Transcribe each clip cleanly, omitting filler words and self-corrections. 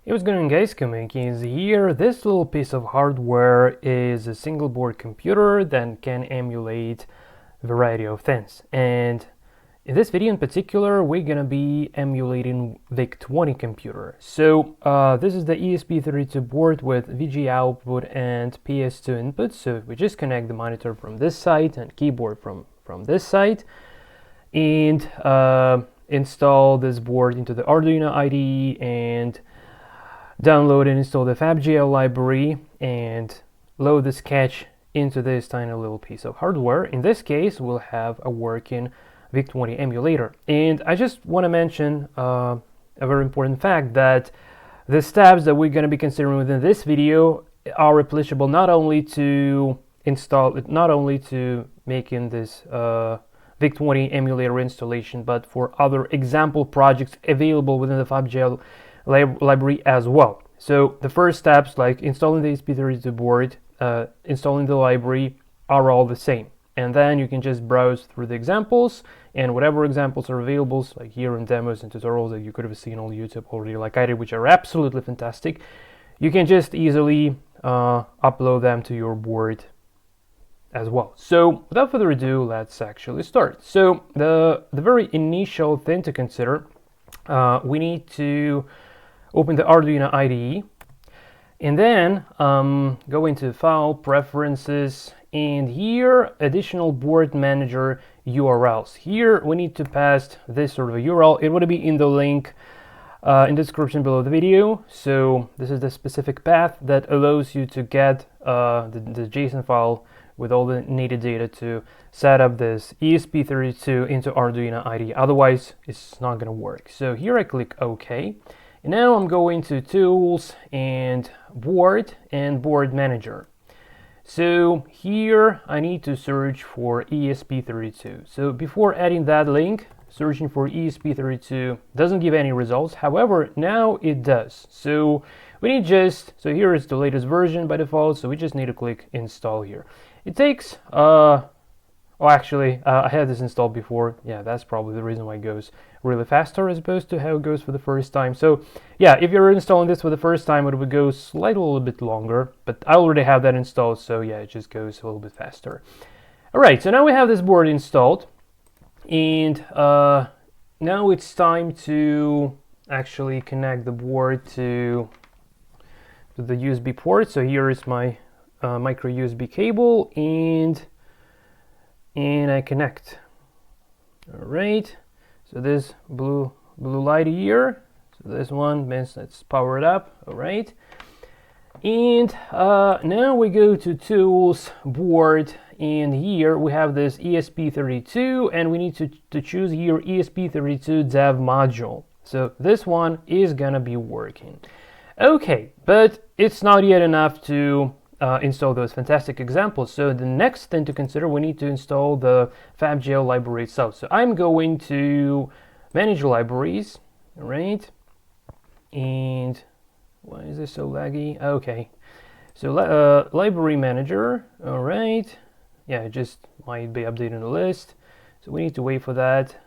Hey, what's going on, guys? Is here. This little piece of hardware is a single board computer that can emulate a variety of things. And in this video in particular, we're gonna be emulating VIC-20 computer. So this is the esp32 board with VG output and PS2 input. So we just connect the monitor from this side and keyboard from this side, and install this board into the Arduino IDE and download and install the FabGL library and load the sketch into this tiny little piece of hardware. In this case, we'll have a working VIC-20 emulator. And I just want to mention a very important fact that the steps that we're going to be considering within this video are applicable not only to install it, not only to making this VIC-20 emulator installation, but for other example projects available within the FabGL library as well. So the first steps, like installing the esp32 board, installing the library, are all the same. And then you can just browse through the examples, and whatever examples are available, so like here in demos and tutorials that you could have seen on YouTube already, like I did, which are absolutely fantastic, you can just easily upload them to your board as well. So without further ado, let's actually start. So the very initial thing to consider, we need to open the Arduino IDE, and then go into File, Preferences, and here additional board manager URLs. Here we need to pass this sort of a URL. It would be in the link in the description below the video. So this is the specific path that allows you to get the JSON file with all the needed data to set up this esp32 into Arduino IDE. Otherwise, it's not going to work. So here I click OK. And now I'm going to Tools and Board Manager. So here I need to search for esp32. So before adding that link, searching for esp32 doesn't give any results. However, now it does. So we need so here is the latest version by default. So we just need to click Install here. It takes, I had this installed before. Yeah, that's probably the reason why it goes really faster as opposed to how it goes for the first time. So yeah, if you're installing this for the first time, it would go slightly a little bit longer, but I already have that installed. So yeah, it just goes a little bit faster. All right, so now we have this board installed, and now it's time to actually connect the board to the USB port. So here is my micro USB cable, and I connect. All right, so this blue light here, so this one means it's powered up. All right, and now we go to Tools, Board, and here we have this esp32, and we need to choose here esp32 dev module. So this one is gonna be working. Okay, but it's not yet enough to install those fantastic examples. So the next thing to consider, we need to install the FabGL library itself. So I'm going to Manage Libraries, all right? And why is this so laggy? Okay, so Library Manager, all right. Yeah, it just might be updating the list. So we need to wait for that.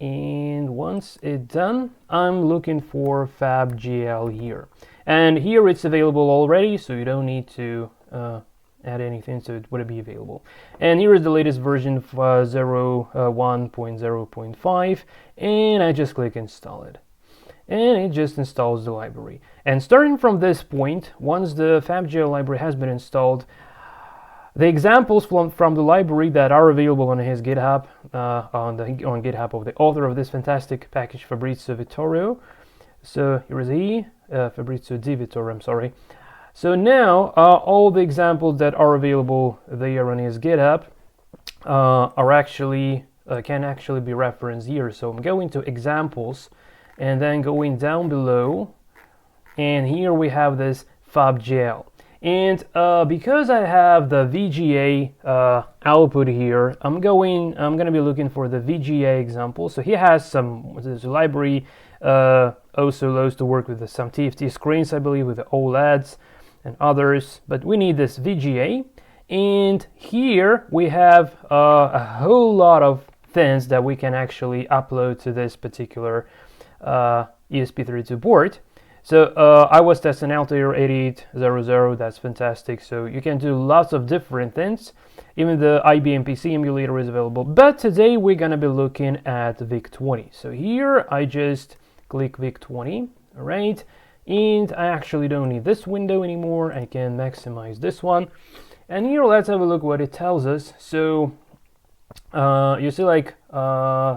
And once it's done, I'm looking for FabGL here. And here it's available already, so you don't need to add anything, so it would be available. And here is the latest version of 1.0.5, and I just click Install it. And it just installs the library. And starting from this point, once the FabGL library has been installed, the examples from the library that are available on his GitHub, on GitHub of the author of this fantastic package, Fabrizio Vittorio. So here is he, Fabrizio Di Vittorio, I'm sorry. So now all the examples that are available there on his GitHub are actually can actually be referenced here. So I'm going to Examples, and then going down below, and here we have this FabGL. And because I have the VGA output here, I'm gonna be looking for the VGA example. So he has there's a library also allows to work with some TFT screens, I believe, with the OLEDs and others, but we need this VGA. And here we have a whole lot of things that we can actually upload to this particular ESP32 board. So I was testing Altair 8800, that's fantastic. So you can do lots of different things. Even the IBM PC emulator is available. But today we're gonna be looking at VIC-20. So here I just click VIC-20, all right? And I actually don't need this window anymore. I can maximize this one. And here let's have a look what it tells us. So you see like, optional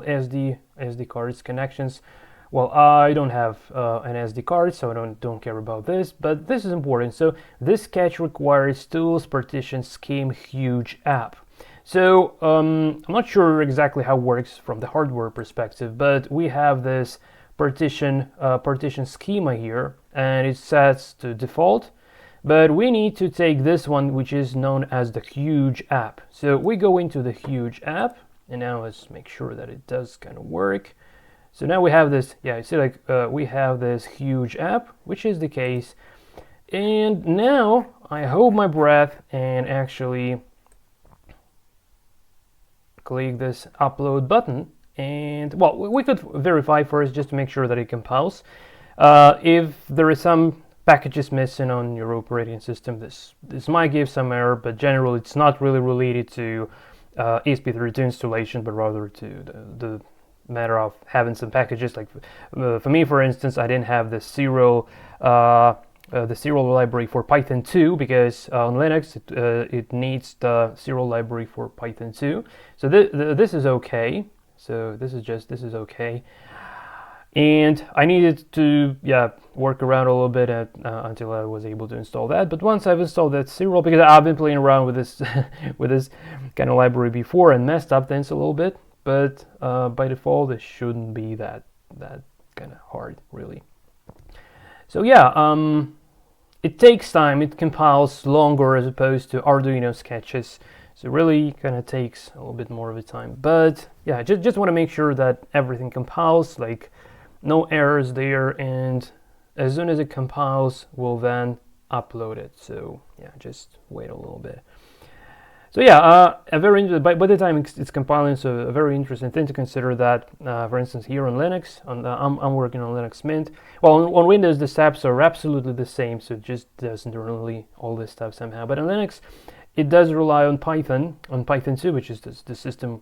SD cards connections. Well, I don't have an SD card, so I don't care about this, but this is important. So this sketch requires tools, partition, scheme, huge app. So I'm not sure exactly how it works from the hardware perspective, but we have this partition schema here, and it sets to default. But we need to take this one, which is known as the huge app. So we go into the huge app, and now let's make sure that it does kind of work. So now we have this, yeah, you see like we have this huge app, which is the case. And now I hold my breath and actually click this upload button. And well, we could verify first just to make sure that it compiles. If there is some packages missing on your operating system, this might give some error, but generally it's not really related to esp32 installation, but rather to the matter of having some packages. Like for me, for instance, I didn't have the serial library for Python 2 because on Linux it needs the serial library for Python 2. So this is okay. So this is okay. And I needed to work around a little bit until I was able to install that. But once I've installed that serial, because I've been playing around with this with this kind of library before and messed up things a little bit. But by default, it shouldn't be that kind of hard, really. So yeah, it takes time. It compiles longer as opposed to Arduino sketches. So really kind of takes a little bit more of a time. But yeah, just want to make sure that everything compiles, like no errors there. And as soon as it compiles, we'll then upload it. So yeah, just wait a little bit. So yeah, by the time it's compiling, so a very interesting thing to consider that, for instance, here on Linux, I'm working on Linux Mint. Well, on Windows, the steps are absolutely the same, so it just doesn't really all this stuff somehow. But on Linux, it does rely on Python 2, which is the system,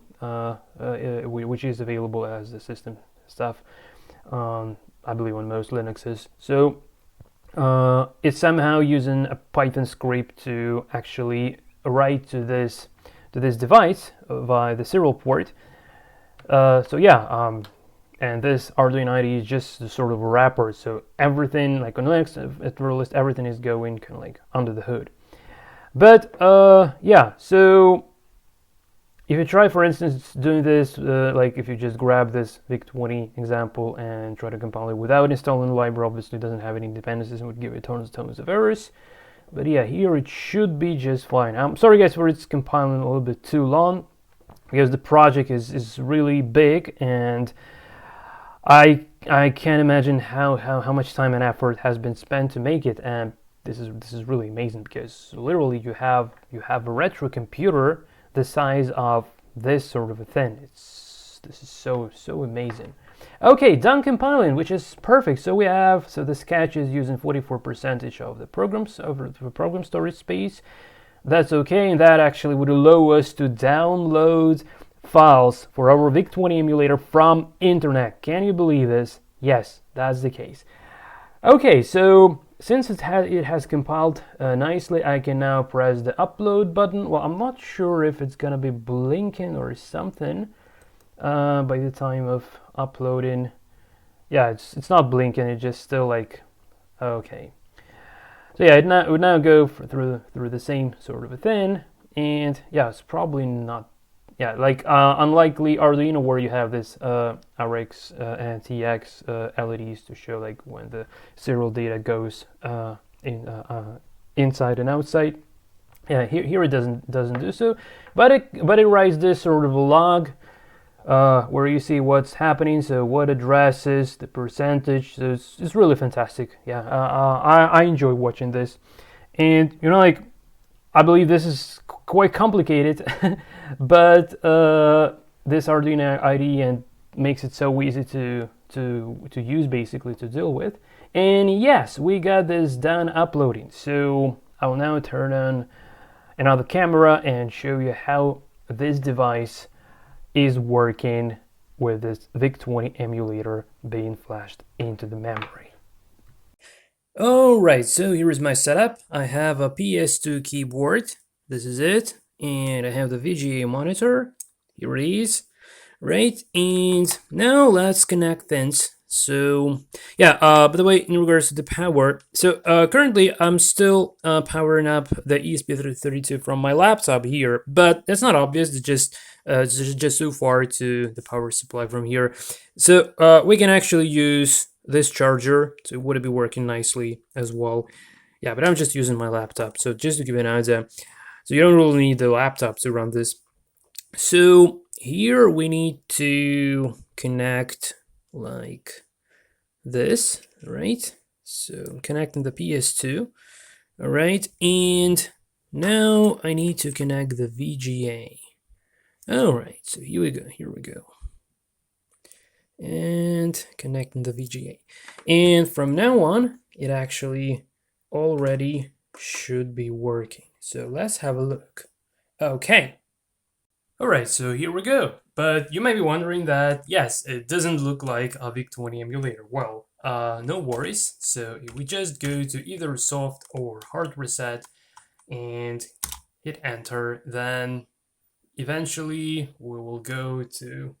which is available as the system stuff, I believe on most Linuxes. So it's somehow using a Python script to actually write to this device via the serial port. So yeah, and this Arduino IDE is just the sort of wrapper. So everything, like on Linux, at least everything is going kind of like under the hood. But yeah, so if you try, for instance, doing this, like if you just grab this VIC-20 example and try to compile it without installing the library, obviously it doesn't have any dependencies and would give you tons of errors. But yeah, here it should be just fine. I'm sorry guys for it's compiling a little bit too long, because the project is really big, and I can't imagine how much time and effort has been spent to make it. And this is really amazing, because literally you have a retro computer the size of this sort of a thing. This is so amazing. Okay, done compiling, which is perfect. So the sketch is using 44% of the program storage space. That's okay, and that actually would allow us to download files for our VIC-20 emulator from internet. Can you believe this? Yes, that's the case. Okay, so since it has compiled nicely, I can now press the upload button. Well, I'm not sure if it's gonna be blinking or something by the time of uploading. Yeah, it's not blinking, it's just still like, okay. So yeah, it would now go through the same sort of a thing, and yeah, it's probably not, yeah, like unlikely Arduino where you have this RX and TX LEDs to show like when the serial data goes inside and outside. Yeah, here it doesn't do so, but it writes this sort of a log where you see what's happening, so what addresses, the percentage. So it's really fantastic. Yeah, I enjoy watching this, and you know, like, I believe this is quite complicated, but this Arduino IDE and makes it so easy to use, basically, to deal with. And yes, we got this done uploading. So I will now turn on another camera and show you how this device is working with this VIC-20 emulator being flashed into the memory. Alright, so here is my setup. I have a PS2 keyboard, this is it, and I have the VGA monitor, here it is, right? And now let's connect things. So yeah, by the way, in regards to the power, so currently I'm still powering up the esp32 from my laptop here, but that's not obvious. It's just so far to the power supply from here. So we can actually use this charger, so it would be working nicely as well. Yeah, but I'm just using my laptop, so just to give you an idea. So you don't really need the laptop to run this. So here we need to connect like this, right? So I'm connecting the PS2, all right, and now I need to connect the VGA. All right, so here we go, and connecting the VGA, and from now on it actually already should be working. So let's have a look. Okay. Alright, so here we go. But you might be wondering that, yes, it doesn't look like a VIC-20 emulator. Well, no worries. So if we just go to either soft or hard reset and hit enter, then eventually we will go to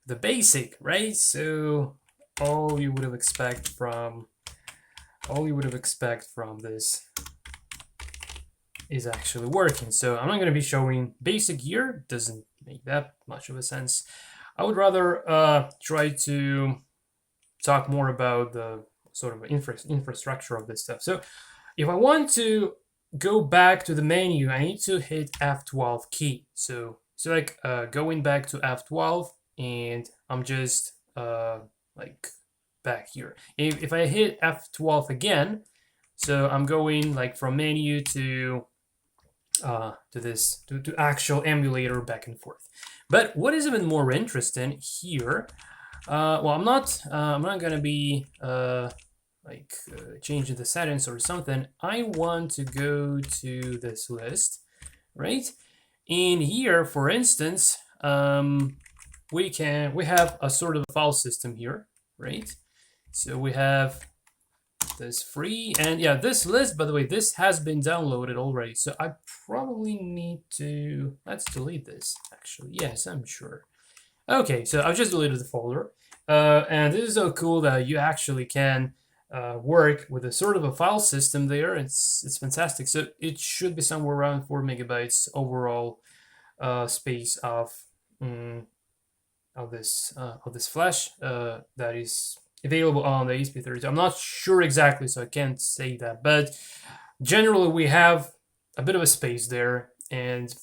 the basic, right? So all you would expect from this is actually working. So I'm not going to be showing basic here, doesn't make that much of a sense. I would rather try to talk more about the sort of infrastructure of this stuff. So if I want to go back to the menu, I need to hit F12 key. So like going back to F12, and I'm just like back here. If I hit F12 again, so I'm going like from menu to actual emulator back and forth. But what is even more interesting here, well, I'm not gonna be changing the settings or something. I want to go to this list, right? In here, for instance, we have a sort of file system here, right? So we have this free, and yeah, this list, by the way, this has been downloaded already, so I probably need to, let's delete this actually. Yes, I'm sure. Okay, so I've just deleted the folder, and this is so cool that you actually can work with a sort of a file system there. It's fantastic. So it should be somewhere around 4 megabytes overall space of this flash that is available on the esp32. I'm not sure exactly, so I can't say that, but generally we have a bit of a space there, and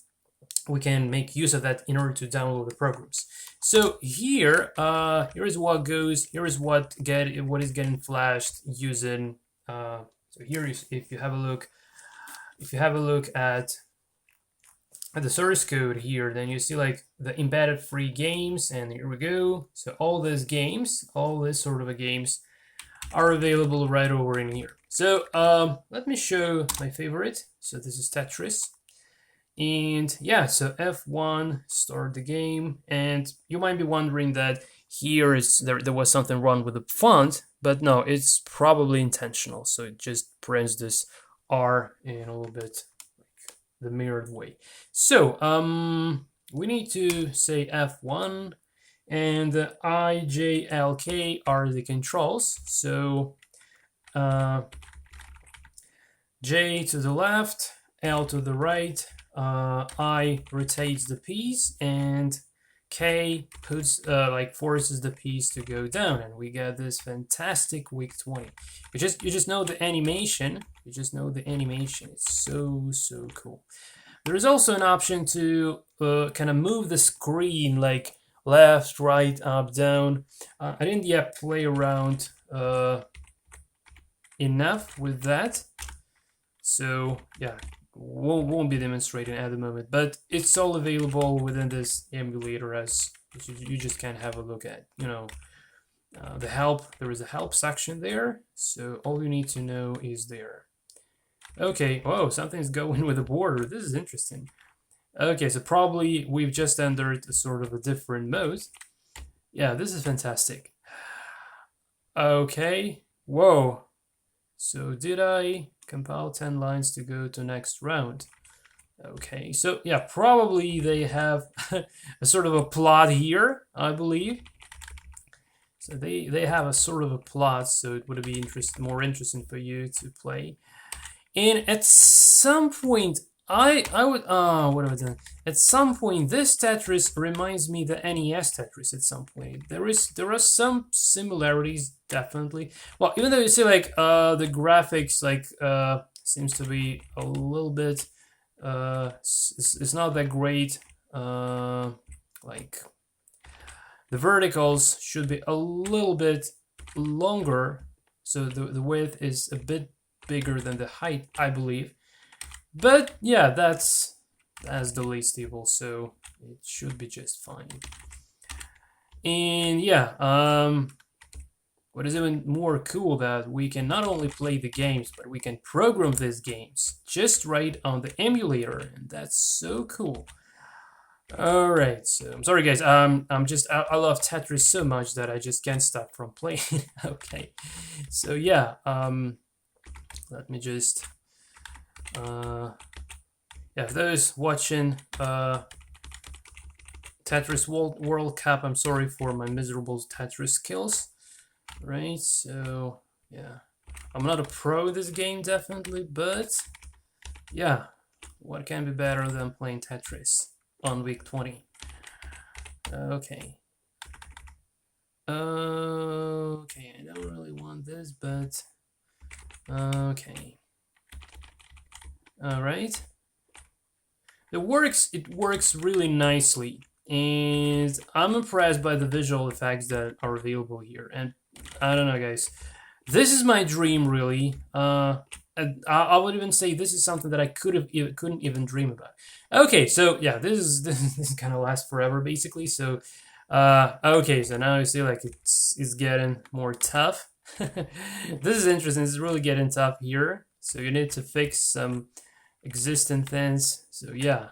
we can make use of that in order to download the programs. So here, here is what is getting flashed using. So here is, if you have a look at the source code here, then you see like the embedded free games, and here we go. So all these games, all this sort of games are available right over in here. So let me show my favorite. So this is Tetris. And yeah, so F1, start the game. And you might be wondering that here there was something wrong with the font, but no, it's probably intentional. So it just prints this R in a little bit the mirrored way. So we need to say F1, and the I, J, L, K are the controls. So J to the left, L to the right, I rotates the piece, and K puts forces the piece to go down, and we get this fantastic VIC-20. You just know the animation. You just know the animation. It's so cool. There is also an option to kind of move the screen like left, right, up, down. I didn't yet play around enough with that, so yeah, won't be demonstrating at the moment, but it's all available within this emulator as You just can have a look at, you know, the help. There is a help section there, so all you need to know is there. Okay, whoa, something's going with the border. This is interesting. Okay, so probably we've just entered a sort of a different mode. Yeah, this is fantastic. Okay, whoa. So did I compile 10 lines to go to next round? Okay, so yeah, probably they have a sort of a plot here, I believe. So they have a sort of a plot, so it would be more interesting for you to play. And at some point, I would what have I done? At some point, this Tetris reminds me the NES Tetris. At some point, there are some similarities, definitely. Well, even though you see like the graphics like seems to be a little bit it's not that great. Like the verticals should be a little bit longer, so the width is a bit bigger than the height, I believe. But yeah, that's the least evil, so it should be just fine. And yeah, what is even more cool that we can not only play the games, but we can program these games just right on the emulator, and that's so cool. All right, so I'm sorry guys, I love Tetris so much that I just can't stop from playing. Okay, so yeah, let me just yeah, for those watching Tetris World Cup, I'm sorry for my miserable Tetris skills. Right, so yeah, I'm not a pro in this game, definitely, but yeah, what can be better than playing Tetris on week 20? Okay. Okay, I don't really want this, but okay. All right. It works really nicely, and I'm impressed by the visual effects that are available here. And I don't know, guys, this is my dream, really. I would even say this is something that I couldn't even dream about. Okay, so yeah, this is gonna last forever, basically. So okay, so now you see like it's getting more tough. This is interesting. This is really getting tough here. So you need to fix some existing things. So yeah,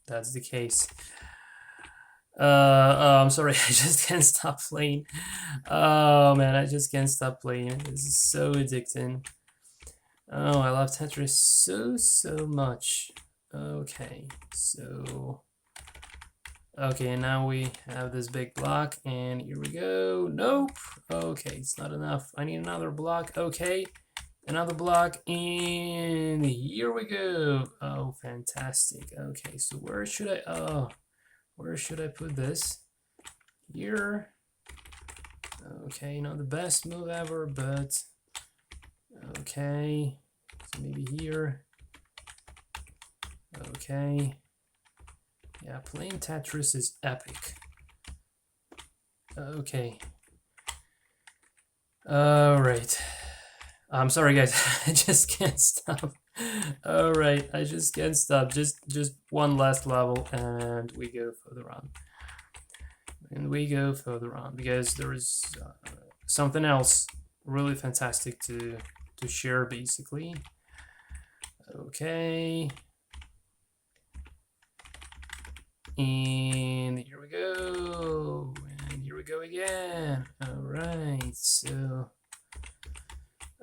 that's the case. I'm sorry, I just can't stop playing. Oh man, I just can't stop playing. This is so addicting. Oh, I love Tetris so much. Okay, so okay, now we have this big block, and here we go. Nope. Okay, it's not enough. I need another block. Okay, another block, and here we go. Oh, fantastic. Okay, so where should I put this? Here. Okay, not the best move ever, but okay. So maybe here. Okay. Yeah, playing Tetris is epic. Okay. Alright. I'm sorry guys, I just can't stop. Alright, I just can't stop. Just one last level and we go further on. And we go further on because there is something else really fantastic to share, basically. Okay. And here we go. And here we go again. Alright, so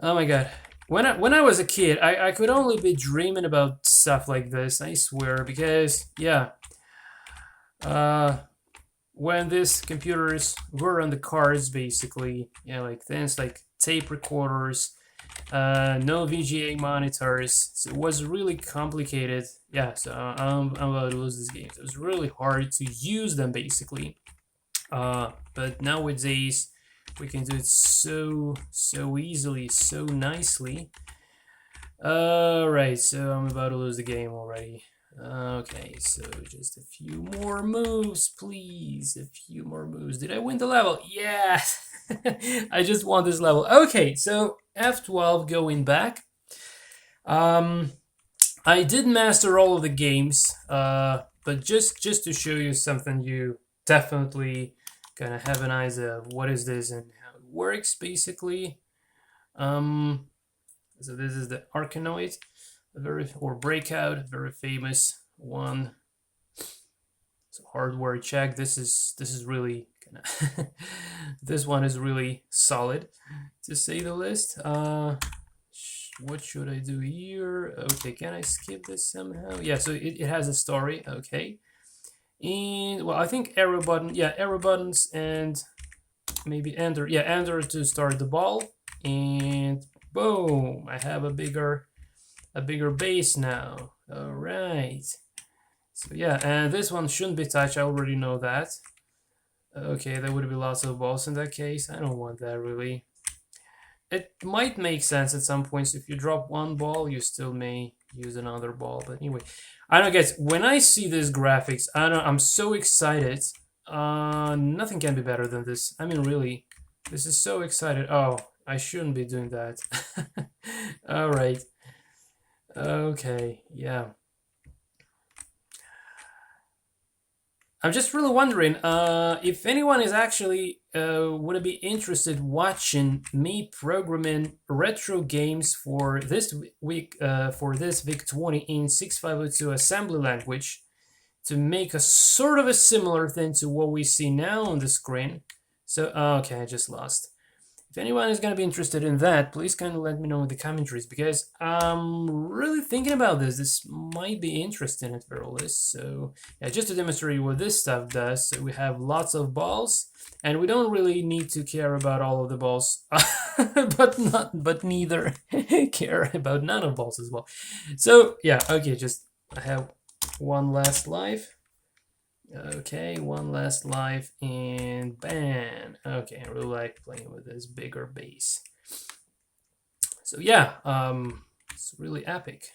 oh my god. When I was a kid, I could only be dreaming about stuff like this, I swear, because yeah. When these computers were on the cards, basically, yeah, like things like tape recorders, no VGA monitors, so it was really complicated. Yeah, so I'm about to lose this game. So it was really hard to use them, basically. But nowadays we can do it so easily, so nicely. Alright, so I'm about to lose the game already. Okay, so just a few more moves, please. A few more moves. Did I win the level? Yes! I just won this level. Okay, so F12 going back. I did master all of the games, but but just to show you something, you definitely gonna have an idea of what is this and how it works, basically. So this is the Arcanoid, or BREAKOUT, very famous one. So hardware check. This is really kind of this one is really solid, to say the least. What should I do here? Okay, can I skip this somehow? Yeah, so it has a story. Okay, and well, I think arrow button. Yeah, arrow buttons and maybe enter. Yeah, enter to start the ball, and boom! I have a bigger base now. All right. So yeah, and this one shouldn't be touched. I already know that. Okay, there would be lots of balls in that case. I don't want that really. It might make sense at some points. If you drop one ball, you still may use another ball. But anyway, I don't guess. When I see these graphics, I'm so excited. Nothing can be better than this. I mean, really, this is so excited. Oh, I shouldn't be doing that. All right. Okay, yeah. I'm just really wondering if anyone is actually would be interested watching me programming retro games for this week for this VIC-20 in 6502 assembly language to make a sort of a similar thing to what we see now on the screen. So okay, I just lost. If anyone is going to be interested in that, please kind of let me know in the commentaries, because I'm really thinking about this. This might be interesting at very least. So yeah, just to demonstrate what this stuff does. So we have lots of balls, and we don't really need to care about all of the balls, but neither care about none of balls as well. So yeah, okay, just I have one last life. Okay, one last life, and bam. Okay, I really like playing with this bigger base. So yeah, it's really epic.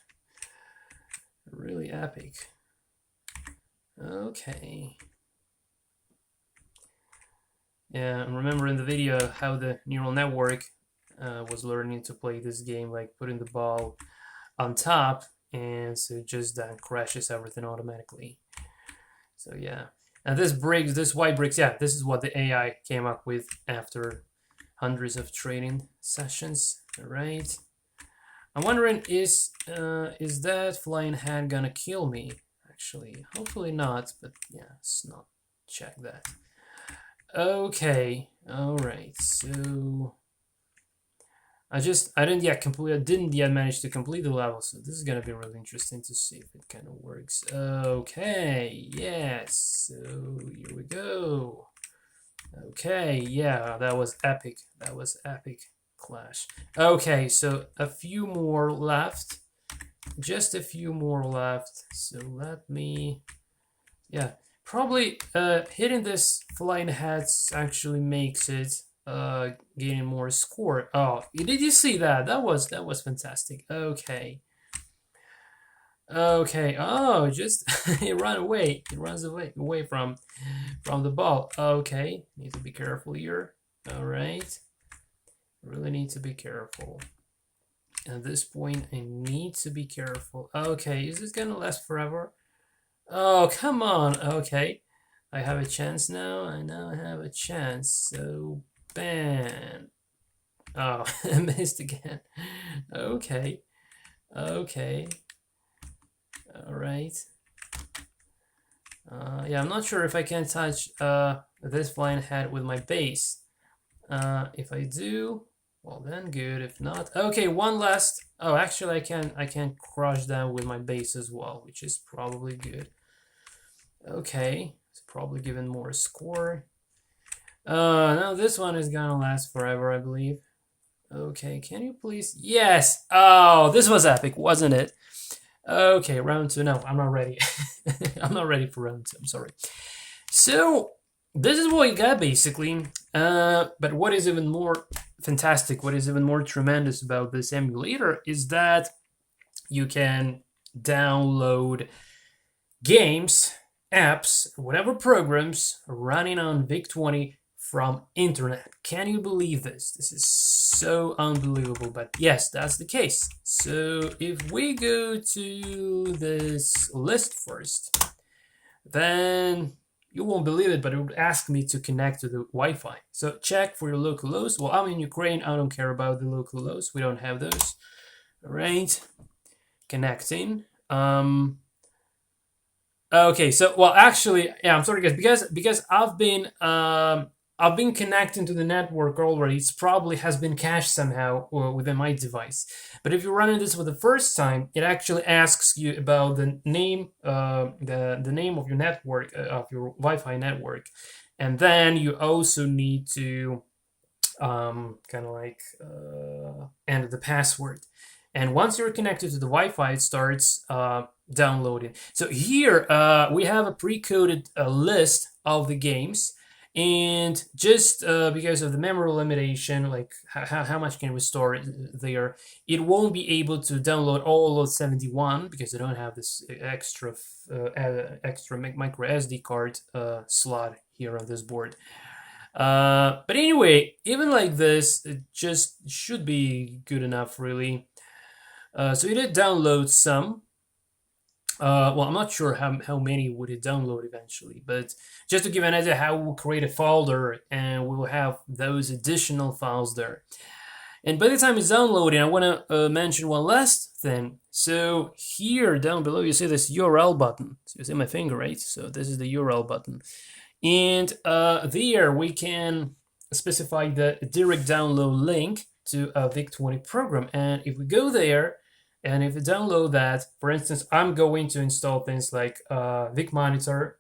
Really epic. Okay. Yeah, and remember in the video how the neural network was learning to play this game, like putting the ball on top, and so it just then crashes everything automatically. So yeah, and this white bricks, yeah, this is what the AI came up with after hundreds of training sessions. All right. I'm wondering, is that flying head gonna kill me? Actually, hopefully not, but yeah, let's not check that. Okay, all right, so I didn't yet manage to complete the level, so this is gonna be really interesting to see if it kind of works. Okay, yes, so here we go. Okay, yeah, that was epic. That was epic clash. Okay, so a few more left. Just a few more left. So let me, yeah, probably hitting this flying heads actually makes it gaining more score. Oh, did you see that? That was fantastic. Okay. Okay. Oh, just it ran away. It runs away from the ball. Okay. Need to be careful here. All right. Really need to be careful. At this point, I need to be careful. Okay. Is this gonna last forever? Oh, come on. Okay. I have a chance now. I now have a chance. So bam. Oh, I missed again. Okay. Okay. All right. Yeah, I'm not sure if I can touch this flying head with my base. If I do, well then good. If not, okay, one last. Oh, actually, I can crush them with my base as well, which is probably good. Okay, it's probably giving more score. Now this one is gonna last forever, I believe. Okay, can you please? Yes! Oh, this was epic, wasn't it? Okay, round two. No, I'm not ready. I'm not ready for round two, I'm sorry. So, this is what you got, basically. But what is even more fantastic, what is even more tremendous about this emulator is that you can download games, apps, whatever programs running on VIC-20 from internet. Can you believe this? This is so unbelievable, but yes, that's the case. So if we go to this list first, then you won't believe it, but it would ask me to connect to the Wi-Fi. So check for your local host. Well, I'm in Ukraine. I don't care about the local host. We don't have those. All right, connecting. Okay, so well, actually, yeah, I'm sorry, guys, because I've been connecting to the network already. It's probably has been cached somehow within my device. But if you're running this for the first time, it actually asks you about the name, the name of your network, of your Wi-Fi network, and then you also need to kind of like enter the password. And once you're connected to the Wi-Fi, it starts downloading. So here we have a pre-coded list of the games, and just because of the memory limitation, like how much can we store there, it won't be able to download all of 71 because I don't have this extra micro SD card slot here on this board. But anyway, even like this, it just should be good enough, really. So it did download some. Well, I'm not sure how many would it download eventually, but just to give an idea how we'll create a folder and we'll have those additional files there. And by the time it's downloading, I want to mention one last thing. So here down below, you see this URL button. So you see my finger, right? So this is the URL button. And there we can specify the direct download link to a VIC-20 program. And if we go there, and if you download that, for instance, I'm going to install things like VIC monitor,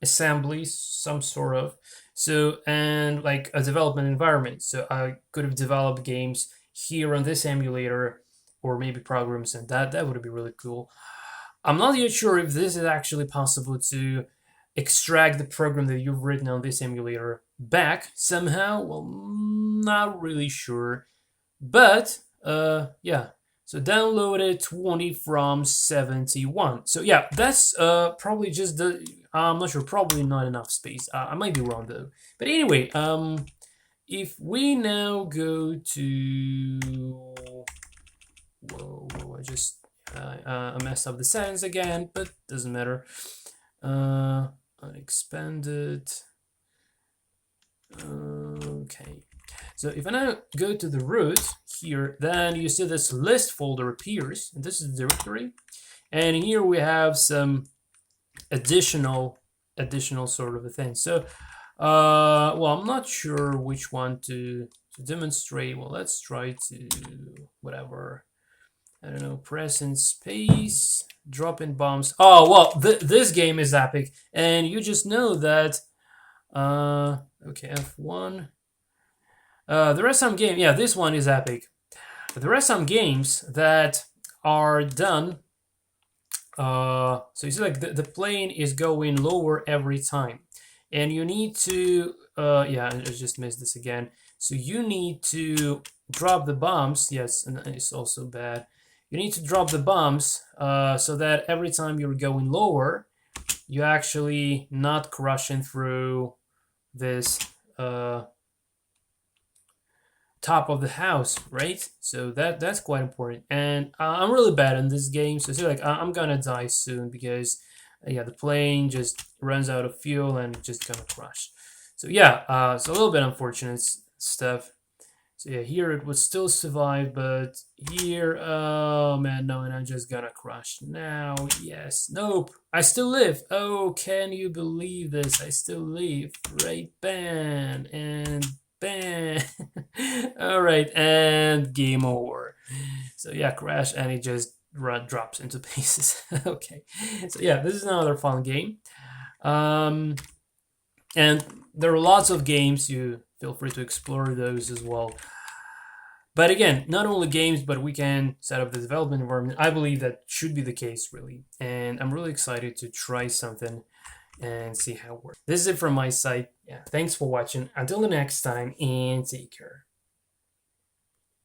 assemblies, some sort of, so, and like a development environment. So I could have developed games here on this emulator, or maybe programs, and that would be really cool. I'm not yet sure if this is actually possible to extract the program that you've written on this emulator back somehow. Well, not really sure, but yeah. So downloaded 20 from 71. So yeah, that's probably just the, I'm not sure, probably not enough space. I might be wrong though. But anyway, if we now go to, whoa, I just, I messed up the settings again, but doesn't matter. Unexpanded. Okay. So if I now go to the root here, then you see this list folder appears, and this is the directory. And here we have some additional sort of a thing. So, well, I'm not sure which one to demonstrate. Well, let's try to, whatever, I don't know, press in space, drop in bombs. Oh, well, this game is epic. And you just know that, okay, F1. There are some games, yeah, this one is epic. But there are some games that are done. So you see, like the plane is going lower every time, and you need to, yeah, I just missed this again. So you need to drop the bombs. Yes, and it's also bad. You need to drop the bombs so that every time you're going lower, you actually not crushing through this top of the house, right? So that's quite important. And I'm really bad in this game, so like I'm gonna die soon because yeah, the plane just runs out of fuel and just gonna crash. So yeah, it's a little bit unfortunate stuff. So yeah, here it would still survive, but here, oh man, no, and I'm just gonna crash now. Yes, nope, I still live. Oh, can you believe this? I still live, right? Bam, and bam. All right, and game over. So yeah, crash, and it just drops into pieces. Okay, so yeah, this is another fun game. And there are lots of games. You feel free to explore those as well. But again, not only games, but we can set up the development environment. I believe that should be the case, really. And I'm really excited to try something and see how it works. This is it from my side. Yeah, thanks for watching. Until the next time, and take care.